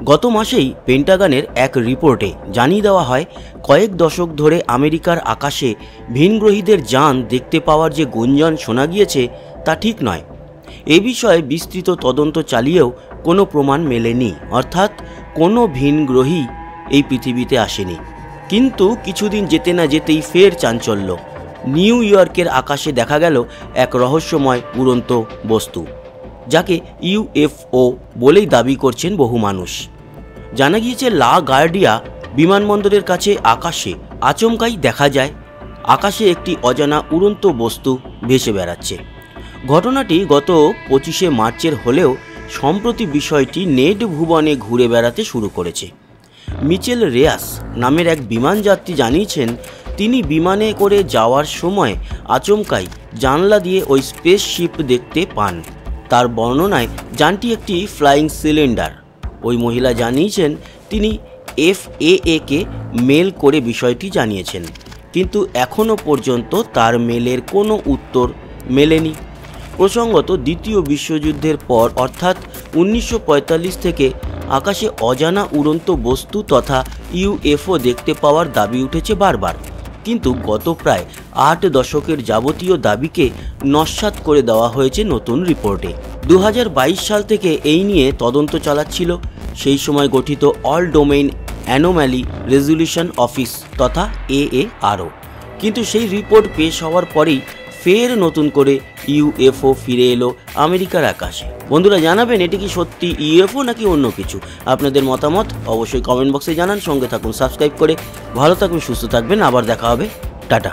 গত মাসেই পেন্টাগনের এক রিপোর্টে জানিয়ে দেওয়া হয় কয়েক দশক ধরে আমেরিকার আকাশে ভিনগ্রহীদের যান দেখতে পাওয়ার যে গুঞ্জন শোনা গিয়েছে তা ঠিক নয়। এ বিষয়ে বিস্তৃত তদন্ত চালিয়েও কোনো প্রমাণ মেলেনি, অর্থাৎ কোনো ভিনগ্রহী এই পৃথিবীতে আসেনি। কিন্তু কিছুদিন যেতে না যেতেই ফের চাঞ্চল্য। নিউ ইয়র্কের আকাশে দেখা গেল এক রহস্যময় উড়ন্ত বস্তু, যাকে ইউএফও বলেই দাবি করছেন বহু মানুষ। জানা গিয়েছে লা গার্ডিয়া বিমানবন্দরের কাছে আকাশে আচমকাই দেখা যায় আকাশে একটি অজানা উড়ন্ত বস্তু ভেসে বেড়াচ্ছে। ঘটনাটি গত 25শে মার্চের হলেও সম্প্রতি বিষয়টি নেট ভুবনে ঘুরে বেড়াতে শুরু করেছে। মিচেল রেয়াস নামের এক বিমানযাত্রী জানিয়েছেন তিনি বিমানে করে যাওয়ার সময় আচমকাই জানলা দিয়ে ওই স্পেসশিপ দেখতে পান। তার বর্ণনায় যানটি একটি ফ্লাইং সিলিন্ডার। ওই মহিলা জানিয়েছেন তিনি FAA-কে মেল করে বিষয়টি জানিয়েছেন, কিন্তু এখনও পর্যন্ত তার মেলের কোনো উত্তর মেলেনি। প্রসঙ্গত, দ্বিতীয় বিশ্বযুদ্ধের পর অর্থাৎ 1945 থেকে আকাশে অজানা উড়ন্ত বস্তু তথা ইউএফও দেখতে পাওয়ার দাবি উঠেছে বারবার, কিন্তু গত প্রায় 8 দশকের যাবতীয় দাবিকে নস্যাৎ করে দেওয়া হয়েছে নতুন রিপোর্টে। 2022 সাল থেকে এই নিয়ে তদন্ত চালাচ্ছিল সেই সময় গঠিত all domain anomaly resolution office তথা AARO, কিন্তু সেই রিপোর্ট পেশ হওয়ার পরেই ফের নতুন করে ইউএফও ফিরে এলো আমেরিকার আকাশে। বন্ধুরা, জানাবেন এটি কি সত্যি ইউএফও নাকি অন্য কিছু? আপনাদের মতামত অবশ্যই কমেন্ট বক্সে জানান। সঙ্গে থাকুন সাবস্ক্রাইব করে। ভালো থাকবেন, সুস্থ থাকবেন। আবার দেখা হবে। টাটা।